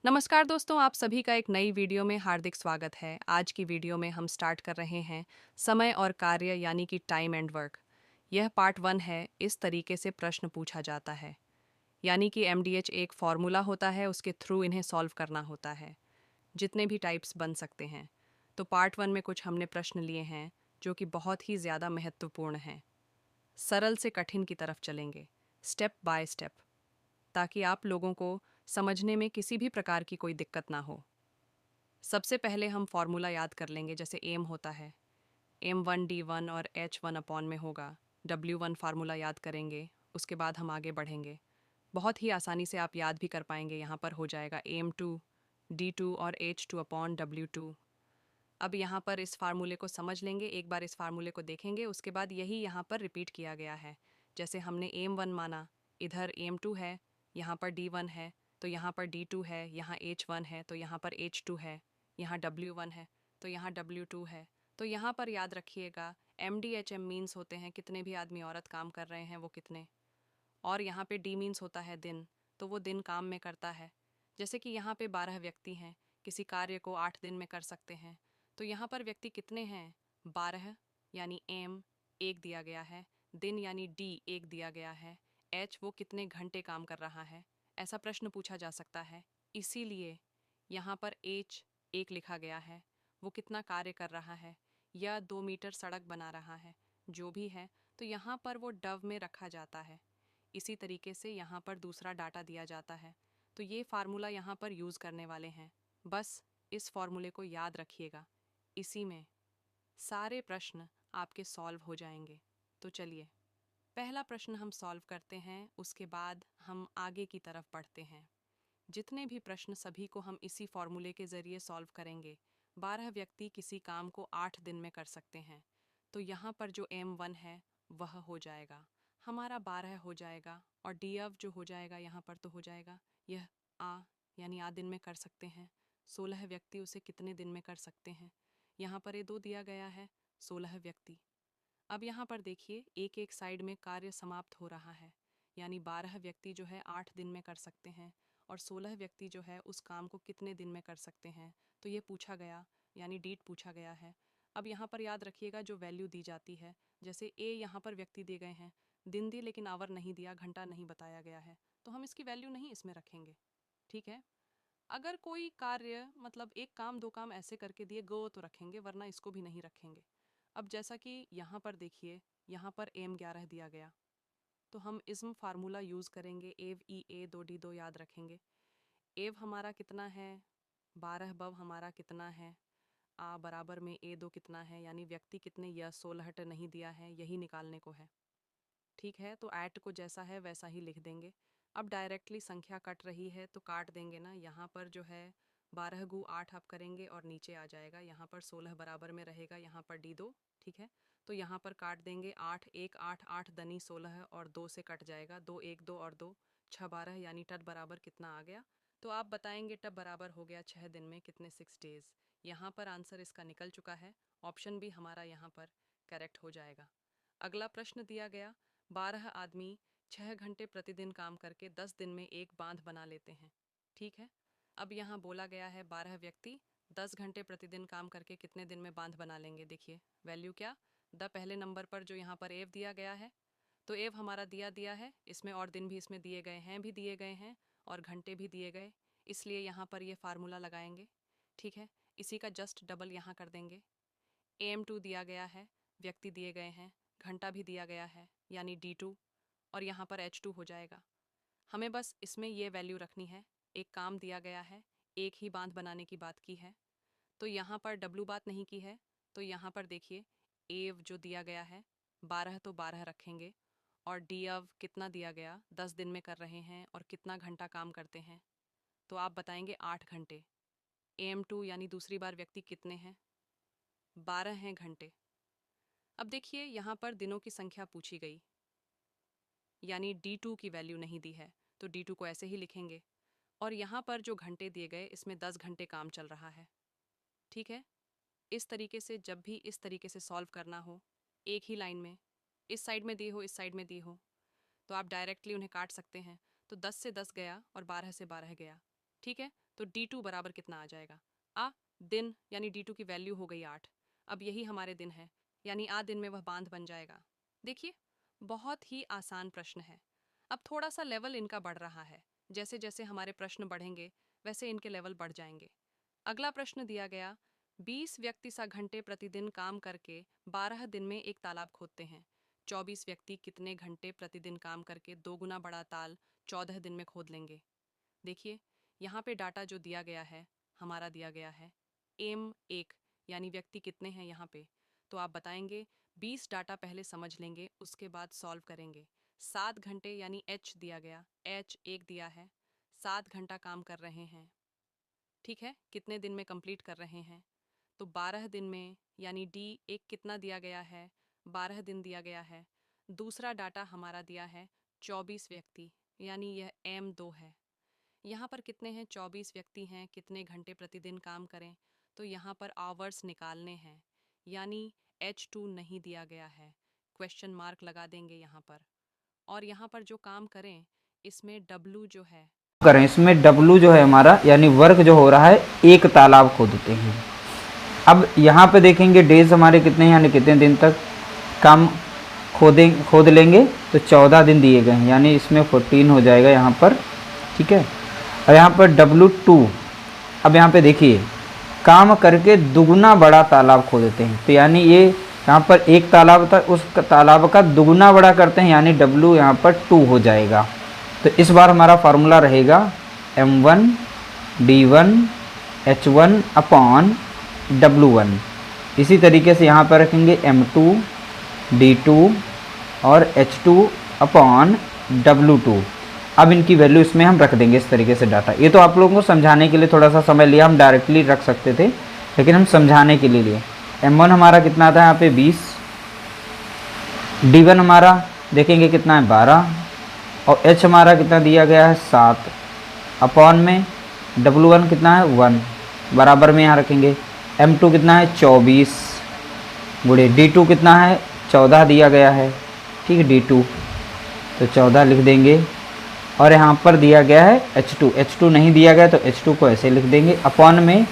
नमस्कार दोस्तों, आप सभी का एक नई वीडियो में हार्दिक स्वागत है। आज की वीडियो में हम स्टार्ट कर रहे हैं समय और कार्य यानी कि टाइम एंड वर्क। यह पार्ट 1 है। इस तरीके से प्रश्न पूछा जाता है, यानी कि एमडीएच एक फॉर्मूला होता है, उसके थ्रू इन्हें सॉल्व करना होता है। जितने भी टाइप्स बन सकते हैं। तो पार्ट 1 में कुछ हमने प्रश्न लिए हैं जो कि बहुत ही ज़्यादा महत्वपूर्ण हैं। सरल से कठिन की तरफ चलेंगे, स्टेप बाय स्टेप, ताकि आप लोगों को समझने में किसी भी प्रकार की कोई दिक्कत ना हो। सबसे पहले हम फॉर्मूला याद कर लेंगे। जैसे एम होता है, m1d1 और h1 अपॉन में होगा। w1 फार्मूला याद करेंगे, उसके बाद हम आगे बढ़ेंगे। बहुत ही आसानी से आप याद भी कर पाएंगे। यहाँ पर हो जाएगा m2 d2 और h2 अपॉन w2। अब यहाँ पर इस फार्मूले को समझ लेंगे, एक बार इस फार्मूले को देखेंगे, उसके बाद यही यहाँ पर रिपीट किया गया है। जैसे हमने m1 माना, इधर m2 है, यहाँ पर d1 है, तो यहाँ पर d2 है, यहाँ h1 है, तो यहाँ पर h2 है, यहाँ w1 है, तो यहाँ w2 है। तो यहाँ पर याद रखिएगा, MDHM मीन्स होते हैं कितने भी आदमी औरत काम कर रहे हैं वो कितने, और यहाँ पे डी मीन्स होता है दिन, तो वो दिन काम में करता है। जैसे कि यहाँ पे 12 व्यक्ति हैं, किसी कार्य को 8 दिन में कर सकते हैं। तो यहाँ पर व्यक्ति कितने हैं? 12, यानी एम एक दिया गया है, दिन यानी डी एक दिया गया है, एच वो कितने घंटे काम कर रहा है, ऐसा प्रश्न पूछा जा सकता है। इसीलिए यहाँ पर एच एक लिखा गया है, वो कितना कार्य कर रहा है, या 2 मीटर सड़क बना रहा है, जो भी है, तो यहाँ पर वो डव में रखा जाता है। इसी तरीके से यहाँ पर दूसरा डाटा दिया जाता है। तो ये फार्मूला यहाँ पर यूज़ करने वाले हैं। बस इस फार्मूले को याद रखिएगा, इसी में सारे प्रश्न आपके सॉल्व हो जाएंगे। तो चलिए पहला प्रश्न हम सॉल्व करते हैं, उसके बाद हम आगे की तरफ बढ़ते हैं। जितने भी प्रश्न सभी को हम इसी फॉर्मूले के ज़रिए सॉल्व करेंगे। 12 व्यक्ति किसी काम को 8 दिन में कर सकते हैं। तो यहाँ पर जो m1 है वह हो जाएगा हमारा 12 हो जाएगा, और डी ऑफ जो हो जाएगा यहाँ पर तो हो जाएगा यह आ, यानी आ दिन में कर सकते हैं। 16 व्यक्ति उसे कितने दिन में कर सकते हैं? यहाँ पर ये 2 दिया गया है, 16 व्यक्ति। अब यहाँ पर देखिए, एक एक साइड में कार्य समाप्त हो रहा है, यानी 12 व्यक्ति जो है 8 दिन में कर सकते हैं, और 16 व्यक्ति जो है उस काम को कितने दिन में कर सकते हैं। तो ये पूछा गया, यानी डेट पूछा गया है। अब यहाँ पर याद रखिएगा जो वैल्यू दी जाती है, जैसे ए यहाँ पर व्यक्ति दिए गए हैं, दिन दी लेकिन आवर नहीं दिया, घंटा नहीं बताया गया है, तो हम इसकी वैल्यू नहीं इसमें रखेंगे। ठीक है। अगर कोई कार्य मतलब एक काम दो काम ऐसे करके दिए गो तो रखेंगे, वरना इसको भी नहीं रखेंगे। अब जैसा कि यहाँ पर देखिए, यहाँ पर m11 दिया गया, तो हम इसम फार्मूला यूज़ करेंगे। एव ई ए 2d2 याद रखेंगे। एव हमारा कितना है? 12 बव हमारा कितना है? आ बराबर में ए 2 कितना है, यानी व्यक्ति कितने, या 16 नहीं दिया है, यही निकालने को है। ठीक है, तो ऐट को जैसा है वैसा ही लिख देंगे। अब डायरेक्टली संख्या कट रही है तो काट देंगे ना। यहाँ पर जो है 12 गु 8 आप करेंगे और नीचे आ जाएगा, यहाँ पर 16 बराबर में रहेगा, यहाँ पर d2। ठीक है, तो यहाँ पर काट देंगे। 8 1 8 8 दनी 16 और 2 से कट जाएगा, 2 1 2 और 2 6 12, यानी टट बराबर कितना आ गया? तो आप बताएंगे टब बराबर हो गया 6 दिन में कितने, 6 डेज। यहाँ पर आंसर इसका निकल चुका है, ऑप्शन भी हमारा यहाँ पर करेक्ट हो जाएगा। अगला प्रश्न दिया गया, 12 आदमी 6 घंटे प्रतिदिन काम करके 10 दिन में एक बांध बना लेते हैं। ठीक है, अब यहाँ बोला गया है 12 व्यक्ति 10 घंटे प्रतिदिन काम करके कितने दिन में बांध बना लेंगे। देखिए वैल्यू क्या, द पहले नंबर पर जो यहाँ पर एव दिया गया है, तो एव हमारा दिया है इसमें, और दिन भी इसमें दिए गए हैं, भी दिए गए हैं, और घंटे भी दिए गए, इसलिए यहाँ पर ये फार्मूला लगाएंगे। ठीक है, इसी का जस्ट डबल यहाँ कर देंगे। am2 दिया गया है, व्यक्ति दिए गए हैं, घंटा भी दिया गया है, यानी d2, और यहाँ पर h2 हो जाएगा। हमें बस इसमें ये वैल्यू रखनी है। एक काम दिया गया है, एक ही बांध बनाने की बात की है, तो यहाँ पर w बात नहीं की है। तो यहाँ पर देखिए एव जो दिया गया है 12, तो 12 रखेंगे, और डी अव कितना दिया गया, 10 दिन में कर रहे हैं, और कितना घंटा काम करते हैं, तो आप बताएंगे 8 घंटे। am2 यानी दूसरी बार व्यक्ति कितने हैं, 12 हैं घंटे। अब देखिए यहाँ पर दिनों की संख्या पूछी गई, यानी d2 की वैल्यू नहीं दी है, तो d2 को ऐसे ही लिखेंगे, और यहाँ पर जो घंटे दिए गए इसमें 10 घंटे काम चल रहा है। ठीक है, इस तरीके से जब भी इस तरीके से सॉल्व करना हो, एक ही लाइन में, इस साइड में दी हो इस साइड में दी हो, तो आप डायरेक्टली उन्हें काट सकते हैं। तो 10 से 10 गया और 12 से 12 गया। ठीक है, तो D2 बराबर कितना आ जाएगा? दिन यानी D2 की वैल्यू हो गई 8। अब यही हमारे दिन है, यानी दिन में वह बांध बन जाएगा। देखिए, बहुत ही आसान प्रश्न है। अब थोड़ा सा लेवल इनका बढ़ रहा है। जैसे जैसे हमारे प्रश्न बढ़ेंगे वैसे इनके लेवल बढ़ जाएंगे। अगला प्रश्न दिया गया, 20 व्यक्ति 100 घंटे प्रतिदिन काम करके 12 दिन में एक तालाब खोदते हैं। 24 व्यक्ति कितने घंटे प्रतिदिन काम करके 2 गुना बड़ा ताल 14 दिन में खोद लेंगे? देखिए, यहाँ पे डाटा जो दिया गया है, हमारा दिया गया है M1, यानी व्यक्ति कितने हैं यहाँ पे। तो आप बताएंगे, 20 डाटा पहले समझ लेंगे, उसके बाद सॉल्व करेंगे। 7 घंटे यानी H दिया गया, H1 दिया है, 7 घंटा काम कर रहे हैं। ठीक है, कितने दिन में कंप्लीट कर रहे हैं? तो 12 दिन में, यानी D1 कितना दिया गया है? 12 दिन दिया गया है। दूसरा डाटा हमारा दिया है 24 व्यक्ति, यानी यह M2 है। यहाँ पर कितने हैं? 24 व्यक्ति हैं, कितने घंटे प्रतिदिन काम करें? तो यहाँ पर आवर्स निकालने हैं, यानी H2 नहीं दिया गया है, क्वेश्चन मार्क लगा देंगे यहाँ पर। और यहाँ पर जो काम करें, इसमें W जो है करें, इसमें W जो है हमारा, यानी वर्क जो हो रहा है, एक तालाब खोदते हैं। अब यहाँ पे देखेंगे डेज हमारे कितने हैं, यानी कितने दिन तक काम खोद लेंगे, तो 14 दिन दिए गए हैं, यानी इसमें 14 हो जाएगा यहाँ पर। ठीक है, और यहाँ पर W2, अब यहाँ पे देखिए, काम करके दुगुना बड़ा तालाब खोदते हैं, तो यानी ये यहाँ पर एक तालाब था, उस तालाब का दुगुना बड़ा करते हैं, यानी W यहाँ पर 2 हो जाएगा। तो इस बार हमारा फार्मूला रहेगा M1 D1 H1 upon W1। इसी तरीके से यहाँ पर रखेंगे M2 D2 और H2 अपॉन W2। अब इनकी वैल्यू इसमें हम रख देंगे इस तरीके से डाटा। ये तो आप लोगों को समझाने के लिए थोड़ा सा समय लिया, हम डायरेक्टली रख सकते थे, लेकिन हम समझाने के लिए लिए। M1 हमारा कितना था यहाँ पे 20, D1 हमारा देखेंगे कितना है 12, और H हमारा कितना दिया गया है 7, अपॉन में W1 कितना है 1, बराबर में यहाँ रखेंगे। M2 कितना है 24 गुणे D2 कितना है 14 दिया गया है। ठीक है, D2 तो 14 लिख देंगे, और यहाँ पर दिया गया है H2 नहीं दिया गया, तो H2 को ऐसे लिख देंगे, अपॉन में